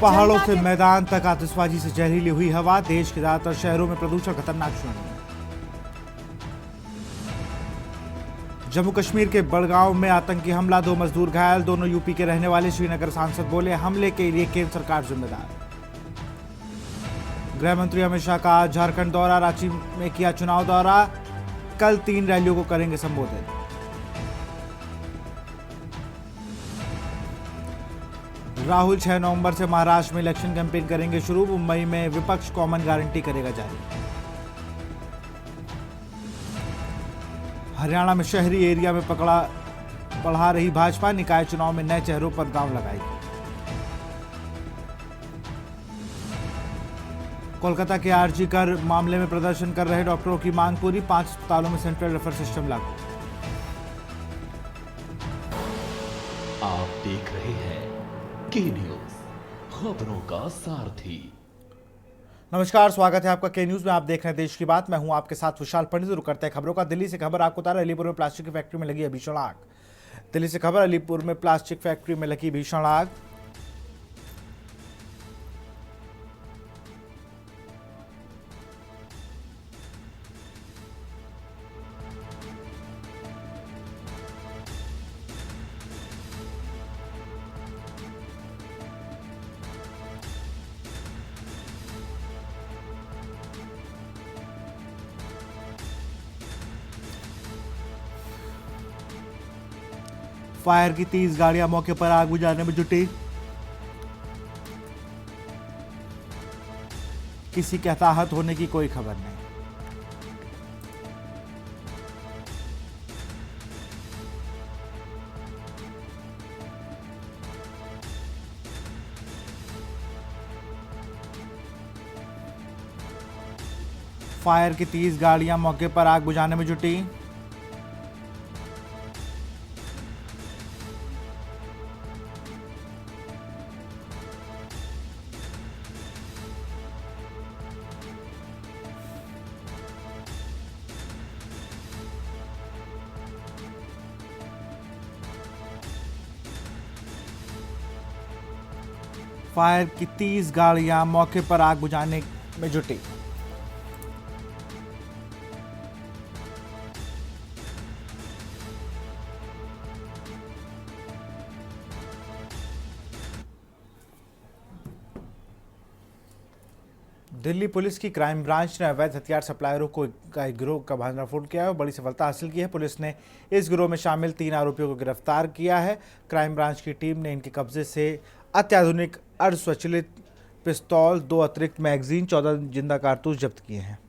पहाड़ों से मैदान तक आतिशबाजी से जहरीली हुई हवा। देश के ज्यादातर शहरों में प्रदूषण खतरनाक श्रेणी में। जम्मू कश्मीर के बड़गांव में आतंकी हमला, 2 मजदूर घायल, दोनों यूपी के रहने वाले। श्रीनगर सांसद बोले, हमले के लिए केंद्र सरकार जिम्मेदार। गृह मंत्री अमित शाह का आज झारखंड दौरा, रांची में किया चुनाव दौरा, कल 3 रैलियों को करेंगे संबोधित। राहुल 6 नवंबर से महाराष्ट्र में इलेक्शन कैंपेन करेंगे शुरू। मुंबई में विपक्ष कॉमन गारंटी करेगा जारी। हरियाणा में शहरी एरिया में बढ़ा रही भाजपा, निकाय चुनाव में नए चेहरों पर दांव लगाएगी। कोलकाता के आरजी कर मामले में प्रदर्शन कर रहे डॉक्टरों की मांग पूरी, 5 अस्पतालों में सेंट्रल रेफर सिस्टम लागू। आप देख रहे हैं के न्यूज, खबरों का सारथी। नमस्कार, स्वागत है आपका के न्यूज में। आप देख रहे हैं देश की बात। मैं हूं आपके साथ विशाल पंडित। शुरू करते हैं खबरों का। दिल्ली से खबर आपको बता रहे, अलीपुर में प्लास्टिक की फैक्ट्री में लगी है भीषण आग। दिल्ली से खबर, अलीपुर में प्लास्टिक फैक्ट्री में लगी भीषण आग। फायर की 30 गाड़ियां मौके पर आग बुझाने में जुटी। किसी के हताहत होने की कोई खबर नहीं। फायर की 30 गाड़ियां मौके पर आग बुझाने में जुटी। फायर की 30 गाड़ियां मौके पर आग बुझाने में जुटी। दिल्ली पुलिस की क्राइम ब्रांच ने अवैध हथियार सप्लायरों को एक गिरोह का भांडाफोड़ किया है और बड़ी सफलता हासिल की है। पुलिस ने इस गिरोह में शामिल 3 आरोपियों को गिरफ्तार किया है। क्राइम ब्रांच की टीम ने इनके कब्जे से अत्याधुनिक अर्धस्वचालित पिस्तौल, 2 अतिरिक्त मैगजीन, 14 जिंदा कारतूस जब्त किए हैं।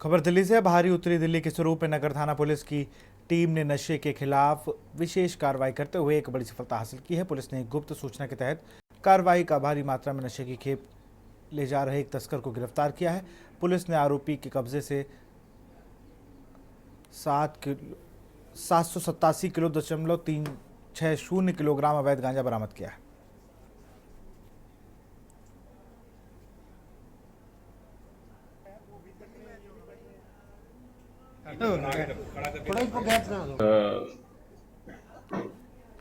खबर दिल्ली से। भारी उत्तरी दिल्ली के स्वरूप नगर थाना पुलिस की टीम ने नशे के खिलाफ विशेष कार्रवाई करते हुए एक बड़ी सफलता हासिल की है। पुलिस ने एक गुप्त सूचना के तहत कार्रवाई का भारी मात्रा में नशे की खेप ले जा रहे एक तस्कर को गिरफ्तार किया है। पुलिस ने आरोपी के कब्जे से 787.360 किलोग्राम अवैध गांजा बरामद किया है।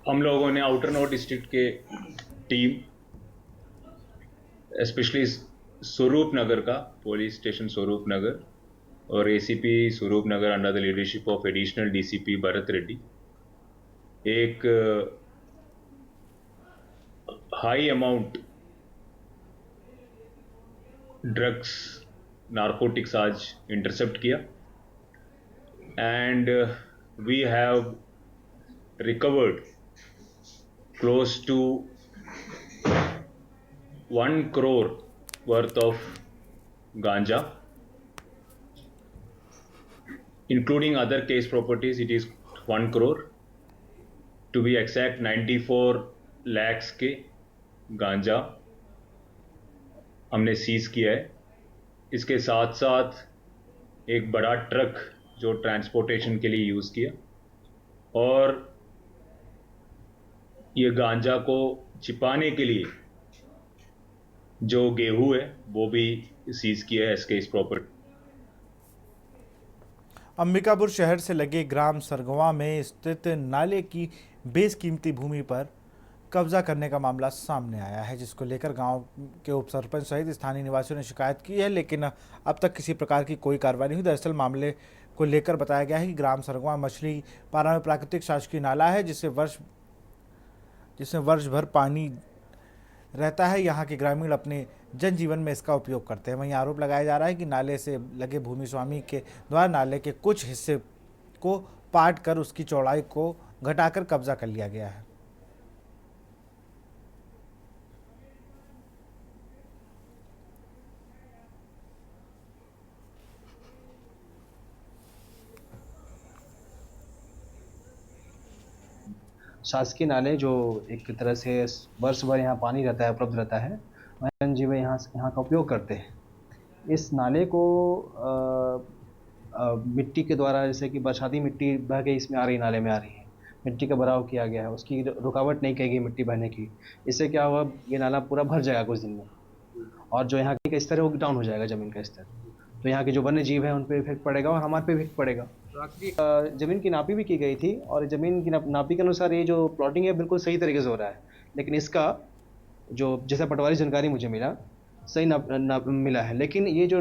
हम लोगों ने आउटर नॉर्थ डिस्ट्रिक्ट के टीम, स्पेशली स्वरूप नगर का पुलिस स्टेशन स्वरूप नगर और ACP Swaroop Nagar under the leadership of additional DCP Bharat Reddy, एक हाई अमाउंट ड्रग्स नारकोटिक्स आज इंटरसेप्ट किया and we have recovered close to 1 crore worth of ganja, including other case properties. It is 1 crore, to be exact 94 lakhs के गांजा हमने seize किया है। इसके साथ साथ एक बड़ा ट्रक जो ट्रांसपोर्टेशन के लिए यूज़ किया, और ये गांजा को छिपाने के लिए जो गेहूं है वो भी सीज किया है एसके इस प्रॉपर्टी। अंबिकापुर शहर से लगे ग्राम सरगवा में स्थित नाले की बेशकीमती भूमि पर कब्जा करने का मामला सामने आया है, जिसको लेकर गांव के उप सरपंच सहित स्थानीय निवासियों ने शिकायत की है, लेकिन अब तक किसी प्रकार की कोई कार्रवाई नहीं हुई। दरअसल मामले को लेकर बताया गया है कि ग्राम सरगवा मछली पारा में प्राकृतिक शासकीय नाला है, जिसमें वर्ष भर पानी रहता है। यहाँ के ग्रामीण अपने जनजीवन में इसका उपयोग करते हैं। वहीं आरोप लगाया जा रहा है कि नाले से लगे भूमि स्वामी के द्वारा नाले के कुछ हिस्से को पाट कर उसकी चौड़ाई को घटाकर कब्जा कर लिया गया है। शासकीय नाले जो एक तरह से वर्ष भर यहाँ पानी रहता है, उपलब्ध रहता है, वन्य जीव यहाँ का उपयोग करते हैं। इस नाले को मिट्टी के द्वारा, जैसे कि बरसाती मिट्टी बह के इसमें आ रही, नाले में आ रही है, मिट्टी का भराव किया गया है, उसकी रुकावट नहीं की गई मिट्टी बहने की। इससे क्या हुआ, ये नाला पूरा भर जाएगा कुछ दिन में, और जो यहाँ का स्तर है वो डाउन हो जाएगा, ज़मीन का स्तर। तो यहाँ के जो वन्य जीव हैं उन पर इफेक्ट पड़ेगा और हमारे पे इफेक्ट पड़ेगा। ज़मीन की नापी भी की गई थी, और ज़मीन की नापी के अनुसार ये जो प्लॉटिंग है बिल्कुल सही तरीके से हो रहा है, लेकिन इसका जो जैसा पटवारी जानकारी मुझे मिला, सही नाप मिला है। लेकिन ये जो जो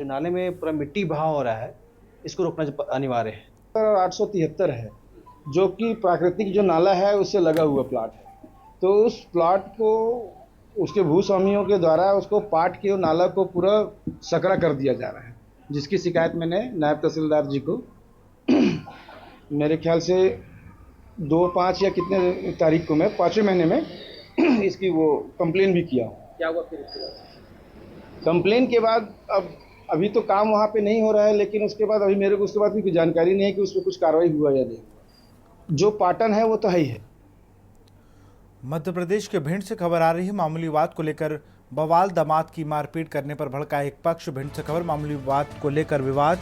नाले में पूरा मिट्टी बहाव हो रहा है, इसको रोकना अनिवार्य है। 873 है, जो कि प्राकृतिक जो नाला है उससे लगा हुआ प्लाट है। तो उस प्लाट को उसके भूस्वामियों के द्वारा उसको पाट के नाला को पूरा सकरा कर दिया जा रहा है, जिसकी शिकायत मैंने नायब तहसीलदार जी को मेरे ख्याल से 2-5 या कितने तारीख को, मैं 5वें महीने में इसकी वो कंप्लेन भी किया। क्या हुआ फिर? कंप्लेन के बाद अब अभी तो काम वहाँ पे नहीं हो रहा है, लेकिन उसके बाद अभी मेरे को उसके बाद भी कुछ जानकारी नहीं है कि उस पर कुछ कार्रवाई हुआ या नहीं। जो पाटन है वो तो है ही है। मध्य प्रदेश के भिंड से खबर आ रही है। मामूली बात को लेकर बवाल, दामाद की मारपीट करने पर भड़का एक पक्ष। भिंड से खबर, मामूली बात को लेकर विवाद।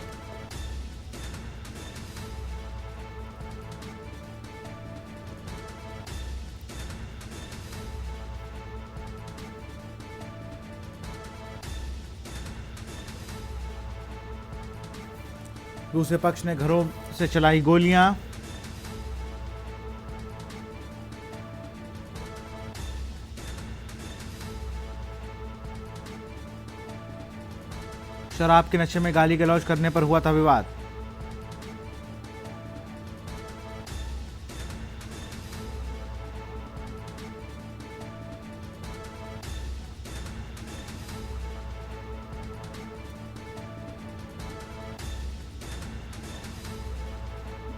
दूसरे पक्ष ने घरों से चलाई गोलियां। शराब के नशे में गाली गलौज करने पर हुआ था विवाद।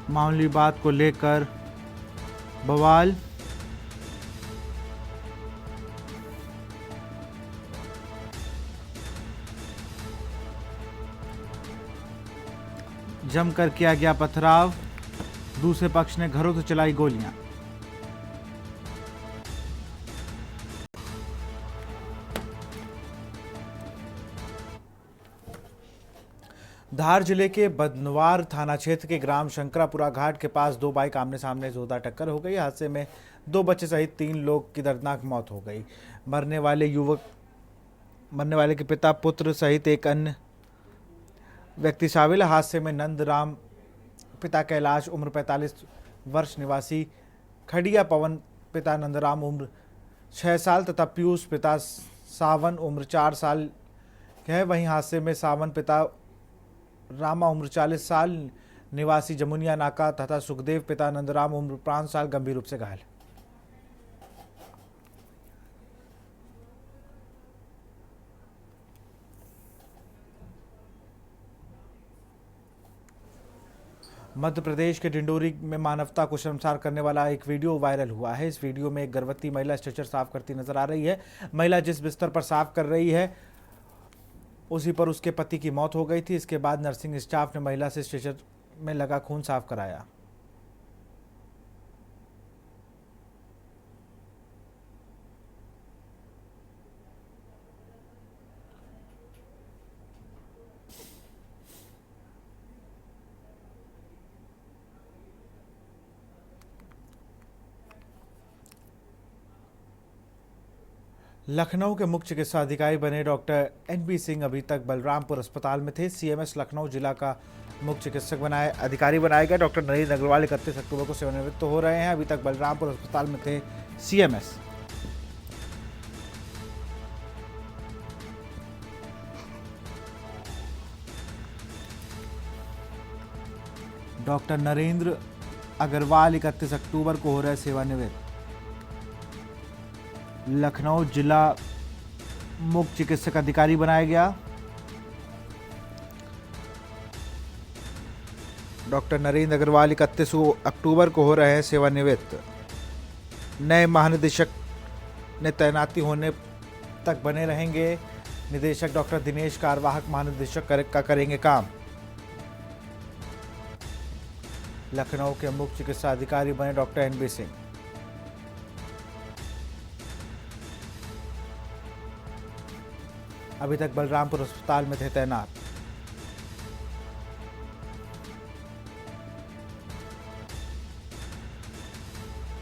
मामूली बात को लेकर बवाल। जमकर किया गया पथराव। दूसरे पक्ष ने घरों से चलाई गोलियां। धार जिले के बदनवार थाना क्षेत्र के ग्राम शंकरापुरा घाट के पास दो बाइक आमने सामने जोरदार टक्कर हो गई। हादसे में 2 बच्चे सहित 3 लोग की दर्दनाक मौत हो गई। मरने वाले के पिता, पुत्र सहित एक अन्य व्यक्ति शामिल। हादसे में नंदराम पिता कैलाश उम्र 45 वर्ष निवासी खड़िया, पवन पिता नंदराम उम्र 6 साल तथा पीयूष पिता सावन उम्र 4 साल है। वहीं हादसे में सावन पिता रामा उम्र 40 साल निवासी जमुनिया नाका तथा सुखदेव पिता नंदराम उम्र 5 साल गंभीर रूप से घायल। मध्य प्रदेश के डिंडोरी में मानवता को शर्मसार करने वाला एक वीडियो वायरल हुआ है। इस वीडियो में एक गर्भवती महिला स्ट्रेचर साफ करती नजर आ रही है। महिला जिस बिस्तर पर साफ कर रही है उसी पर उसके पति की मौत हो गई थी। इसके बाद नर्सिंग स्टाफ ने महिला से स्ट्रेचर में लगा खून साफ कराया। लखनऊ के मुख्य चिकित्सा अधिकारी बने डॉक्टर एनबी सिंह अभी तक बलरामपुर अस्पताल में थे। सीएमएस लखनऊ जिला का मुख्य चिकित्सक अधिकारी बनाए गए डॉक्टर नरेंद्र अग्रवाल 31 अक्टूबर को सेवानिवृत्त हो रहे हैं। अभी तक बलरामपुर अस्पताल में थे सीएमएस। डॉक्टर नरेंद्र अग्रवाल 31 अक्टूबर को हो रहे सेवानिवृत्त। लखनऊ जिला मुख्य चिकित्सक अधिकारी बनाया गया। डॉक्टर नरेंद्र अग्रवाल 31 अक्टूबर को हो रहे हैं सेवानिवृत्त। नए महानिदेशक ने तैनाती होने तक बने रहेंगे। निदेशक डॉक्टर दिनेश कार्यवाहक महानिदेशक का करेंगे काम। लखनऊ के मुख्य चिकित्सा अधिकारी बने डॉक्टर एनबी सिंह। अभी तक बलरामपुर अस्पताल में थे तैनात।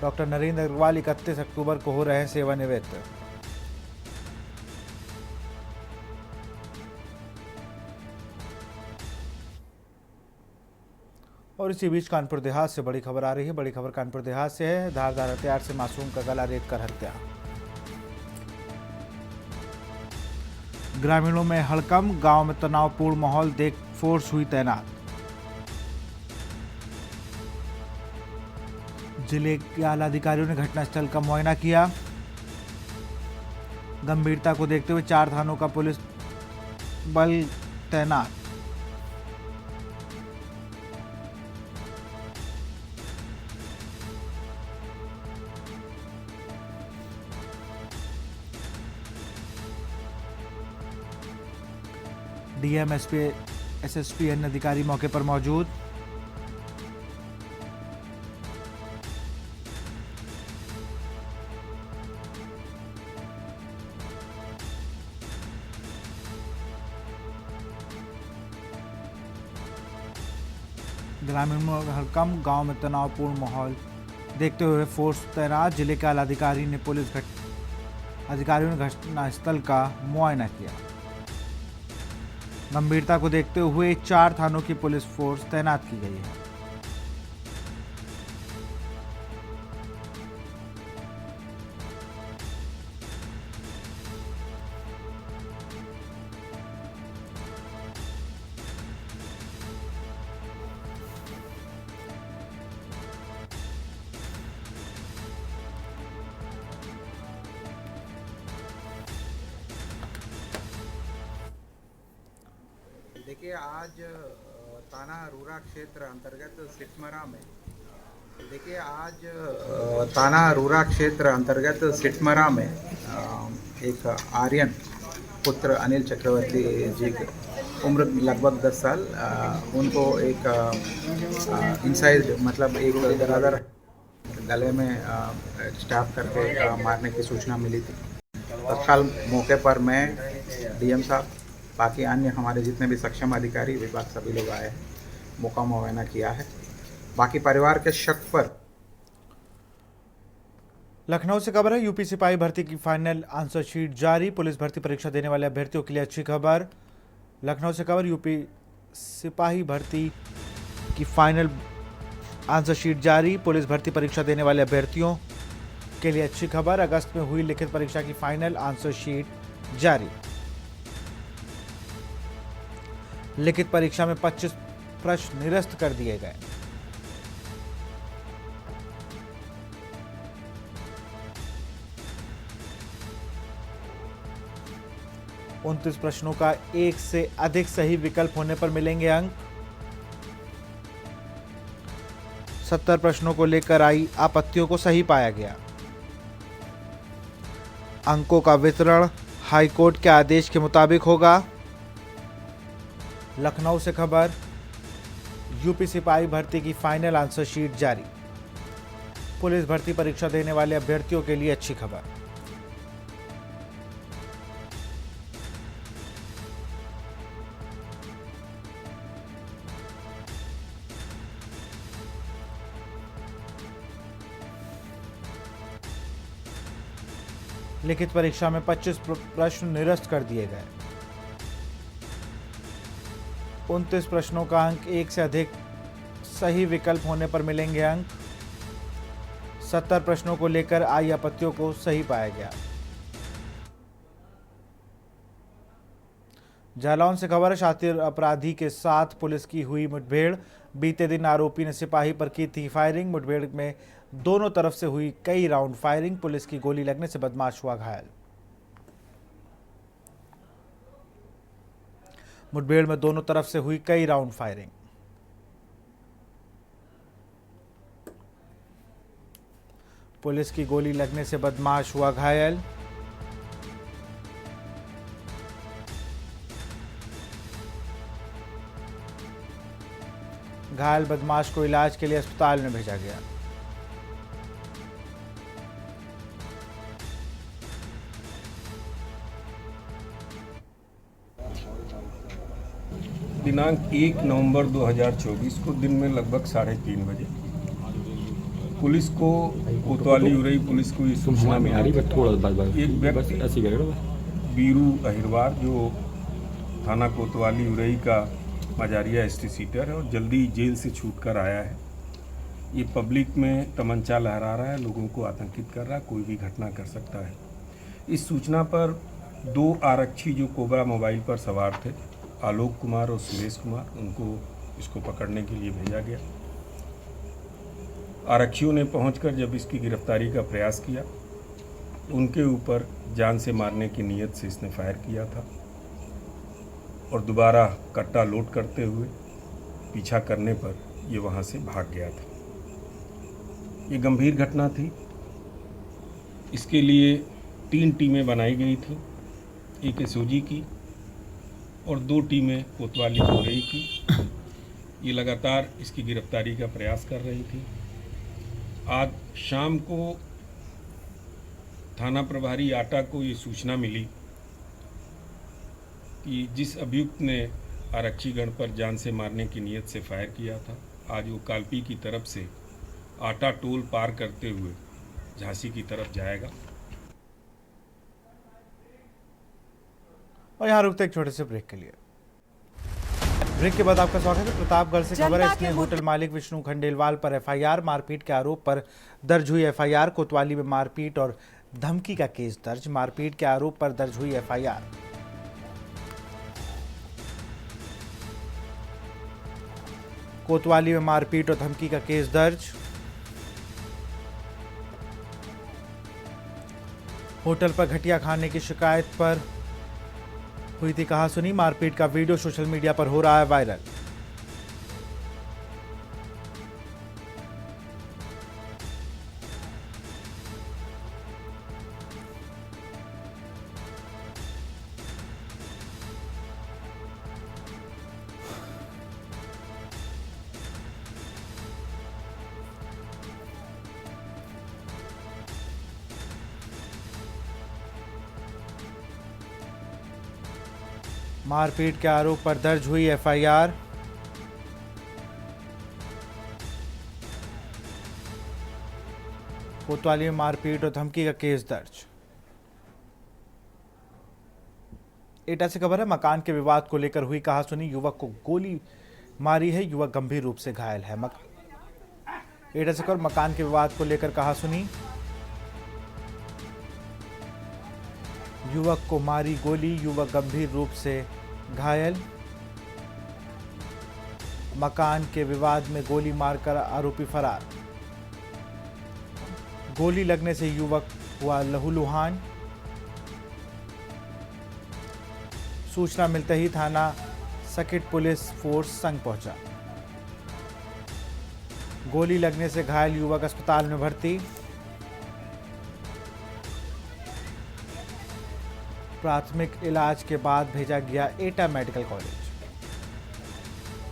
डॉक्टर नरेंद्र अग्रवाल 31 अक्टूबर को हो रहे हैं सेवानिवृत्त। और इसी बीच कानपुर देहात से बड़ी खबर आ रही है। बड़ी खबर कानपुर देहात से है। धारदार हथियार से मासूम का गला रेत कर हत्या। ग्रामीणों में हड़कंप, गांव में तनावपूर्ण माहौल देख फोर्स हुई तैनात। जिले के आला अधिकारियों ने घटनास्थल का मुआयना किया। गंभीरता को देखते हुए 4 थानों का पुलिस बल तैनात। डीएम, एसपी, एसएसपी अन्य अधिकारी मौके पर मौजूद। ग्रामीणों में हड़कंप, गांव में तनावपूर्ण माहौल देखते हुए फोर्स तैनात। जिले के आला अधिकारियों ने घटनास्थल का मुआयना किया। गंभीरता को देखते हुए 4 थानों की पुलिस फोर्स तैनात की गई है। देखिए, आज ताना रूरा क्षेत्र अंतर्गत सिटमरा में एक आर्यन पुत्र अनिल चक्रवर्ती जी की उम्र लगभग 10 साल, उनको एक इनसाइड मतलब एक दरादर गले में स्टैब करके मारने की सूचना मिली थी। तत्काल मौके पर मैं, डीएम साहब, बाकी अन्य हमारे जितने भी सक्षम अधिकारी विभाग सभी लोग आए हैं, मौका मुआयना किया है। बाकी परिवार के शक पर। लखनऊ से खबर है। यूपी सिपाही भर्ती की फाइनल आंसर शीट जारी। पुलिस भर्ती परीक्षा देने वाले अभ्यर्थियों के लिए अच्छी खबर। लखनऊ से खबर, यूपी सिपाही भर्ती की फाइनल आंसर शीट जारी। पुलिस भर्ती परीक्षा देने वाले अभ्यर्थियों के लिए अच्छी खबर। अगस्त में हुई लिखित परीक्षा की फाइनल आंसर शीट जारी। लिखित परीक्षा में 25 प्रश्न निरस्त कर दिए गए। उनतीस प्रश्नों का एक से अधिक सही विकल्प होने पर मिलेंगे अंक। 70 प्रश्नों को लेकर आई आपत्तियों को सही पाया गया। अंकों का वितरण हाईकोर्ट के आदेश के मुताबिक होगा। लखनऊ से खबर, यूपी सिपाही भर्ती की फाइनल आंसर शीट जारी। पुलिस भर्ती परीक्षा देने वाले अभ्यर्थियों के लिए अच्छी खबर। लिखित परीक्षा में 25 प्रश्न निरस्त कर दिए गए। 29 प्रश्नों का अंक 1 से अधिक सही विकल्प होने पर मिलेंगे अंक। 70 प्रश्नों को लेकर आई आपत्तियों को सही पाया गया। जालौन से खबर है, शातिर अपराधी के साथ पुलिस की हुई मुठभेड़। बीते दिन आरोपी ने सिपाही पर की थी फायरिंग। मुठभेड़ में दोनों तरफ से हुई कई राउंड फायरिंग। पुलिस की गोली लगने से बदमाश हुआ घायल। मुठभेड़ में दोनों तरफ से हुई कई राउंड फायरिंग। पुलिस की गोली लगने से बदमाश हुआ घायल। घायल बदमाश को इलाज के लिए अस्पताल में भेजा गया। दिनांक 1 नवंबर 2024 को दिन में लगभग 3:30 बजे पुलिस को कोतवाली उरई पुलिस को ये सूचना मिली। एक व्यक्ति बीरू अहिरवार जो थाना कोतवाली उरई का मजारिया एसटी सीटर है और जल्दी जेल से छूटकर आया है। ये पब्लिक में तमंचा लहरा रहा है, लोगों को आतंकित कर रहा है, कोई भी घटना कर सकता है। इस सूचना पर 2 आरक्षी जो कोबरा मोबाइल पर सवार थे, आलोक कुमार और सुरेश कुमार, उनको इसको पकड़ने के लिए भेजा गया। आरक्षियों ने पहुंचकर जब इसकी गिरफ्तारी का प्रयास किया, उनके ऊपर जान से मारने की नीयत से इसने फायर किया था और दोबारा कट्टा लोड करते हुए पीछा करने पर ये वहाँ से भाग गया था। ये गंभीर घटना थी। इसके लिए 3 टीमें बनाई गई थी, एक एसओजी की और 2 टीमें कोतवाली उरई की। ये लगातार इसकी गिरफ्तारी का प्रयास कर रही थी। आज शाम को थाना प्रभारी आटा को ये सूचना मिली कि जिस अभियुक्त ने आरक्षीगण पर जान से मारने की नीयत से फायर किया था, आज वो कालपी की तरफ से आटा टोल पार करते हुए झांसी की तरफ जाएगा। और यहाँ रुकते एक छोटे से ब्रेक के लिए। ब्रेक के बाद आपका स्वागत है। प्रतापगढ़ से खबर है, इसने होटल मालिक विष्णु खंडेलवाल पर एफआईआर। मारपीट के आरोप पर दर्ज हुई एफआईआर। कोतवाली में मारपीट और धमकी का केस दर्ज। मारपीट के आरोप पर दर्ज हुई एफआईआर। कोतवाली में मारपीट और धमकी का केस दर्ज। होटल पर घटिया खाने की शिकायत पर हुई थी कहासुनी। मारपीट का वीडियो सोशल मीडिया पर हो रहा है वायरल। मारपीट के आरोप पर दर्ज हुई एफआईआर। कोतवाली में मारपीट और धमकी का केस दर्ज। एटा से खबर है, मकान के विवाद को लेकर हुई कहासुनी। युवक को गोली मारी है, युवक गंभीर रूप से घायल है। एटा से खबर, मकान के विवाद को लेकर कहासुनी। युवक को मारी गोली, युवक गंभीर रूप से घायल। मकान के विवाद में गोली मारकर आरोपी फरार। गोली लगने से युवक हुआ लहूलुहान। सूचना मिलते ही थाना सकिट पुलिस फोर्स संग पहुंचा। गोली लगने से घायल युवक अस्पताल में भर्ती। प्राथमिक इलाज के बाद भेजा गया एटा मेडिकल कॉलेज।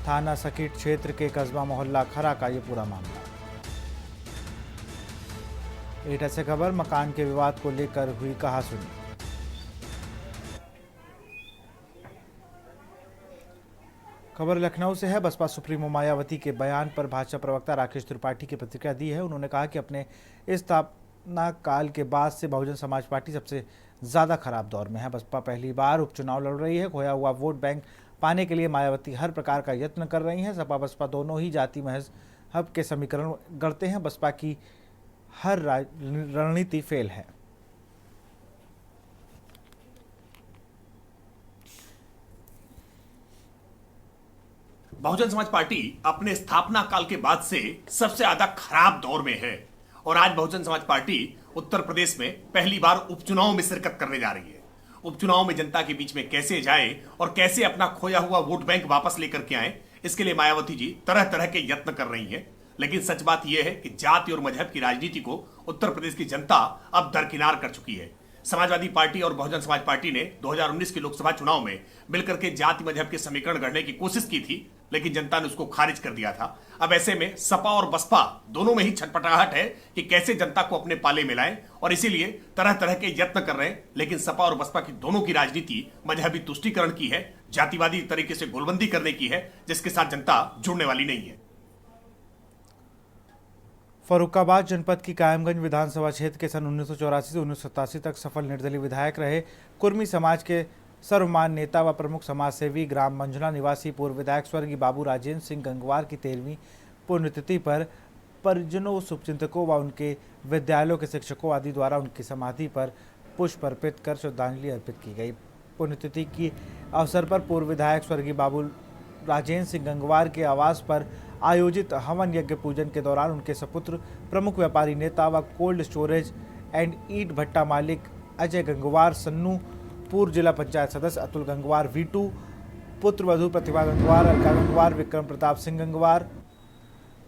थाना सकिट क्षेत्र के कस्बा मोहल्ला खरा का ये पूरा मामला। एटा से खबर, मकान के विवाद को लेकर हुई कहासुनी। खबर लखनऊ से है। बसपा सुप्रीमो मायावती के बयान पर भाजपा प्रवक्ता राकेश त्रिपाठी की प्रतिक्रिया दी है। उन्होंने कहा कि अपने इस स्थापना काल के बाद से बहुजन समाज पार्टी सबसे ज़्यादा खराब दौर में है। बसपा पहली बार उपचुनाव लड़ रही है। खोया हुआ वोट बैंक पाने के लिए मायावती हर प्रकार का यत्न कर रही हैं। सपा बसपा दोनों ही जाति मजहब के समीकरण गढ़ते हैं। बसपा की हर रणनीति फेल है। बहुजन समाज पार्टी अपने स्थापना काल के बाद से सबसे ज्यादा खराब दौर में है और आज बहुजन समाज पार्टी उत्तर प्रदेश में पहली बार उपचुनाव में शिरकत करने जा रही है। उपचुनाव में जनता के बीच में कैसे जाए और कैसे अपना खोया हुआ वोट बैंक वापस लेकर के आए, इसके लिए मायावती जी तरह तरह के यत्न कर रही हैं। लेकिन सच बात यह है कि जाति और मजहब की राजनीति को उत्तर प्रदेश की जनता अब दरकिनार कर चुकी है। समाजवादी पार्टी और बहुजन समाज पार्टी ने 2019 के लोकसभा चुनाव में मिलकर के जाति मजहब के समीकरण गढ़ने की कोशिश की थी, लेकिन जनता ने उसको खारिज कर दिया था। अब ऐसे में सपा और बसपा दोनों में ही छटपटाहट है कि कैसे जनता को अपने पाले में लाएं और इसीलिए तरह तरह के यत्न कर रहे हैं। लेकिन सपा और बसपा की दोनों की राजनीति मजहबी तुष्टीकरण की है, जातिवादी तरीके से गोलबंदी करने की है, जिसके साथ जनता जुड़ने वाली नहीं है। फर्रुखाबाद जनपद की कायमगंज विधानसभा क्षेत्र के सन 1984 से 1987 तक सफल निर्दलीय विधायक रहे कुर्मी समाज के सर्वमान्य नेता व प्रमुख समाजसेवी ग्राम मंझला निवासी पूर्व विधायक स्वर्गीय बाबू राजेंद्र सिंह गंगवार की 13वीं पुण्यतिथि पर परिजनों, शुभचिंतकों व उनके विद्यालयों के शिक्षकों आदि द्वारा उनकी समाधि पर पुष्प अर्पित कर श्रद्धांजलि अर्पित की गई। पुण्यतिथि की अवसर पर पूर्व विधायक स्वर्गीय बाबू राजेंद्र सिंह गंगवार के आवास पर आयोजित हवन यज्ञ पूजन के दौरान उनके सपुत्र प्रमुख व्यापारी नेता व कोल्ड स्टोरेज एंड ईट भट्टा मालिक अजय गंगवार सन्नू, पूर्व जिला पंचायत सदस्य अतुल गंगवार वीटू, पुत्र वधू प्रतिभा गंगवार, अलका गंगवार, विक्रम प्रताप सिंह गंगवार,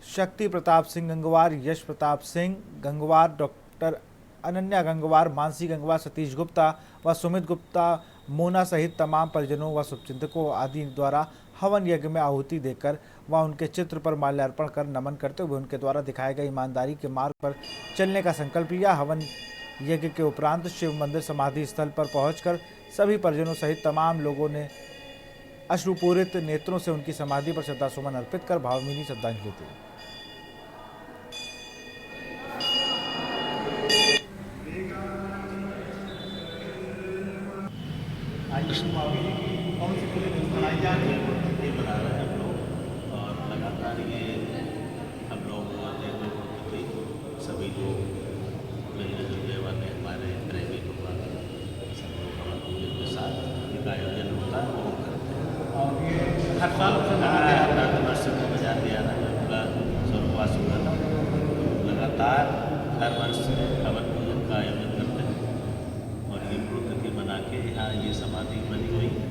शक्ति प्रताप सिंह गंगवार, यश प्रताप सिंह गंगवार, डॉक्टर अनन्या गंगवार, मानसी गंगवार, सतीश गुप्ता व सुमित गुप्ता, मोना सहित तमाम परिजनों व शुभचिंतकों आदि द्वारा हवन यज्ञ में आहुति देकर व उनके चित्र पर माल्यार्पण कर नमन करते हुए उनके द्वारा दिखाए गए ईमानदारी के मार्ग पर चलने का संकल्प लिया। हवन यज्ञ के उपरांत शिव मंदिर समाधि स्थल पर पहुंचकर सभी परिजनों सहित तमाम लोगों ने अश्रुपूरित नेत्रों से उनकी समाधि पर श्रद्धासुमन अर्पित कर भावभीनी श्रद्धांजलि दी। बना रहे हैं हम लोग और लगातार ये हम लोग सभी लोग मिलने जुलने वाले हमारे प्रेमी लोग सब लोग के साथ एक आयोजन होता है वो करते हैं और हर साल वर्ष में मजा दिया रहा है पूरा स्वर्गवास हुआ था। लगातार हर वर्ष हवन पूजन का आयोजन करते हैं और ये पुण्यतिथि मना के यहाँ ये समाधि बनी हुई है।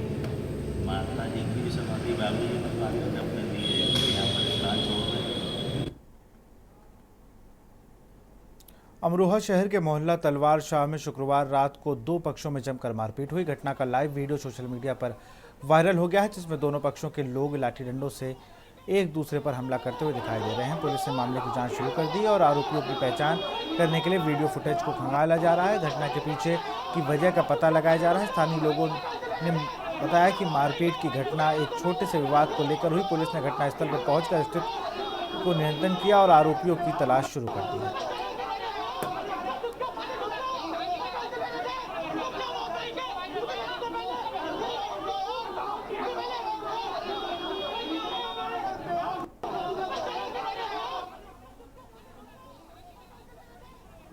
माता जी की भी समाधि बाबू जी बनवाते हैं अपने लिए यहाँ पर प्राण छोड़ रहे हैं। अमरोहा शहर के मोहल्ला तलवार शाह में शुक्रवार रात को दो पक्षों में जमकर मारपीट हुई। घटना का लाइव वीडियो सोशल मीडिया पर वायरल हो गया है, जिसमें दोनों पक्षों के लोग लाठी डंडों से एक दूसरे पर हमला करते हुए दिखाई दे रहे हैं। पुलिस ने मामले की जांच शुरू कर दी और आरोपियों की पहचान करने के लिए वीडियो फुटेज को खंगाला जा रहा है। घटना के पीछे की वजह का पता लगाया जा रहा है। स्थानीय लोगों ने बताया कि मारपीट की घटना एक छोटे से विवाद को लेकर हुई। पुलिस ने घटनास्थल पर पहुंचकर स्थिति को नियंत्रण किया और आरोपियों की तलाश शुरू कर दी है।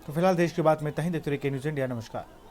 तो फिलहाल देश की बात में इतना ही। देखते रहिए के न्यूज़ इंडिया। नमस्कार।